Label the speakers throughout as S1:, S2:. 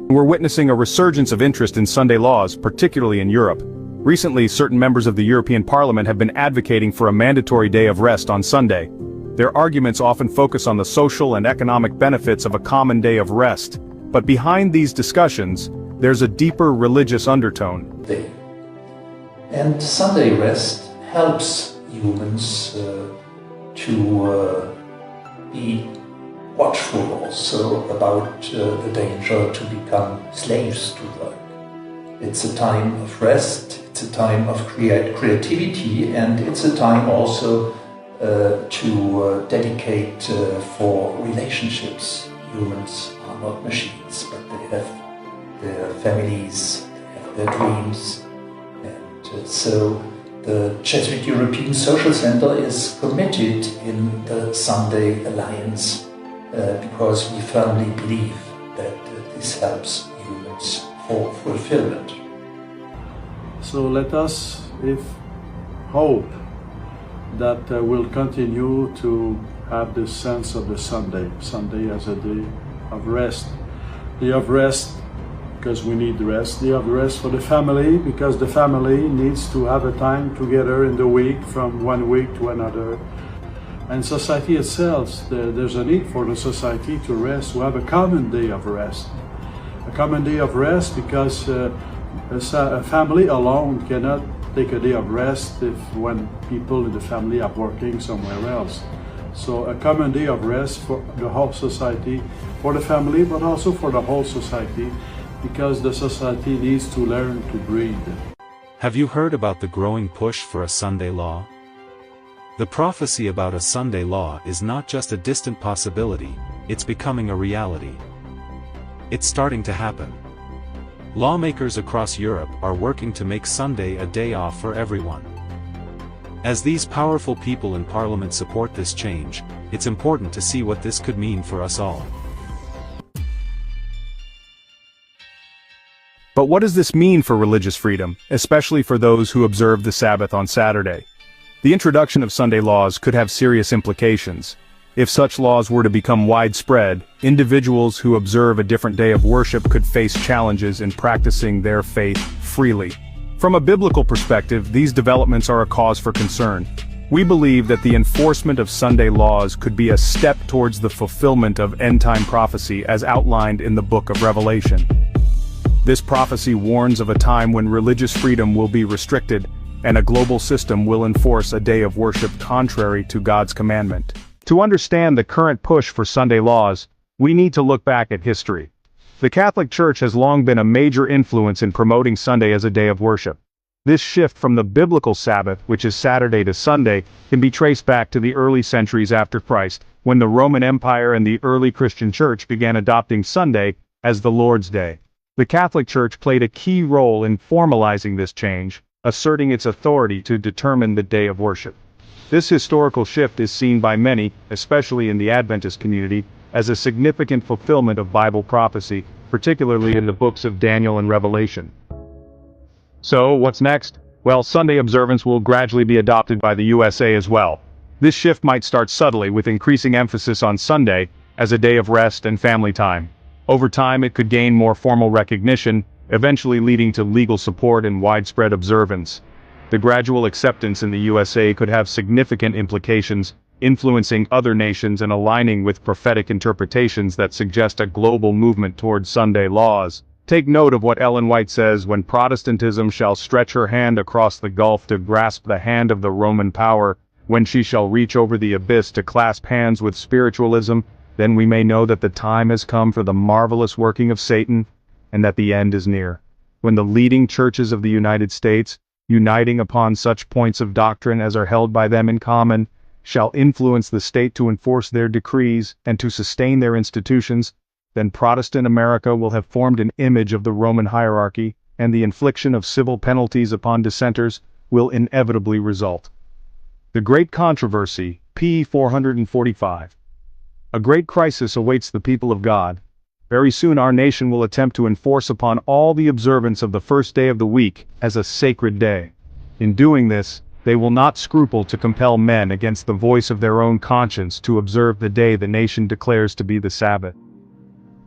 S1: We're witnessing a resurgence of interest in Sunday laws, particularly in Europe. Recently, certain members of the European Parliament have been advocating for a mandatory day of rest on Sunday. Their arguments often focus on the social and economic benefits of a common day of rest. But behind these discussions, there's a deeper religious undertone.
S2: And Sunday rest helps humans to be watchful also about the danger to become slaves to work. It's a time of rest, it's a time of creativity, and it's a time also to dedicate for relationships. Humans are not machines, but they have their families, they have their dreams. And so the Jesuit European Social Center is committed in the Sunday Alliance because we firmly believe that this helps humans for fulfillment.
S3: So let us, hope that we'll continue to have this sense of the Sunday as a day of rest. Day of rest because we need rest. Day of rest for the family because the family needs to have a time together in the week from one week to another. And society itself, there's a need for the society to rest, to have a common day of rest. A common day of rest because a family alone cannot take a day of rest when people in the family are working somewhere else. So a common day of rest for the whole society, for the family, but also for the whole society, because the society needs to learn to breathe.
S4: Have you heard about the growing push for a Sunday law? The prophecy about a Sunday law is not just a distant possibility, it's becoming a reality. It's starting to happen. Lawmakers across Europe are working to make Sunday a day off for everyone. As these powerful people in Parliament support this change, it's important to see what this could mean for us all.
S1: But what does this mean for religious freedom, especially for those who observe the Sabbath on Saturday? The introduction of Sunday laws could have serious implications. If such laws were to become widespread, individuals who observe a different day of worship could face challenges in practicing their faith freely. From a biblical perspective, these developments are a cause for concern. We believe that the enforcement of Sunday laws could be a step towards the fulfillment of end-time prophecy as outlined in the book of Revelation. This prophecy warns of a time when religious freedom will be restricted, and a global system will enforce a day of worship contrary to God's commandment. To understand the current push for Sunday laws, we need to look back at history. The Catholic Church has long been a major influence in promoting Sunday as a day of worship. This shift from the biblical Sabbath, which is Saturday to Sunday, can be traced back to the early centuries after Christ, when the Roman Empire and the early Christian Church began adopting Sunday as the Lord's Day. The Catholic Church played a key role in formalizing this change, asserting its authority to determine the day of worship. This historical shift is seen by many, especially in the Adventist community, as a significant fulfillment of Bible prophecy, particularly in the books of Daniel and Revelation. So, what's next? Well, Sunday observance will gradually be adopted by the USA as well. This shift might start subtly with increasing emphasis on Sunday as a day of rest and family time. Over time, it could gain more formal recognition, eventually leading to legal support and widespread observance. The gradual acceptance in the USA could have significant implications, influencing other nations and aligning with prophetic interpretations that suggest a global movement towards Sunday laws. Take note of what Ellen White says: when Protestantism shall stretch her hand across the gulf to grasp the hand of the Roman power, when she shall reach over the abyss to clasp hands with spiritualism, then we may know that the time has come for the marvelous working of Satan, and that the end is near. When the leading churches of the United States, uniting upon such points of doctrine as are held by them in common, shall influence the state to enforce their decrees and to sustain their institutions, then Protestant America will have formed an image of the Roman hierarchy, and the infliction of civil penalties upon dissenters will inevitably result. The Great Controversy, p. 445. A great crisis awaits the people of God. Very soon our nation will attempt to enforce upon all the observance of the first day of the week as a sacred day. In doing this, they will not scruple to compel men against the voice of their own conscience to observe the day the nation declares to be the Sabbath.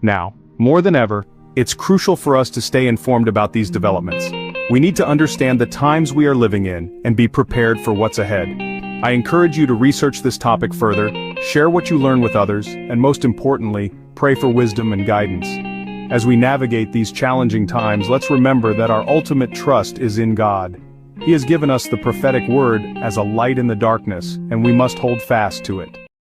S1: Now, more than ever, It's crucial for us to stay informed about these developments. We need to understand the times we are living in and be prepared for what's ahead. I encourage you to research this topic further, share what you learn with others, and most importantly, pray for wisdom and guidance. As we navigate these challenging times, let's remember that our ultimate trust is in God. He has given us the prophetic word as a light in the darkness, and we must hold fast to it.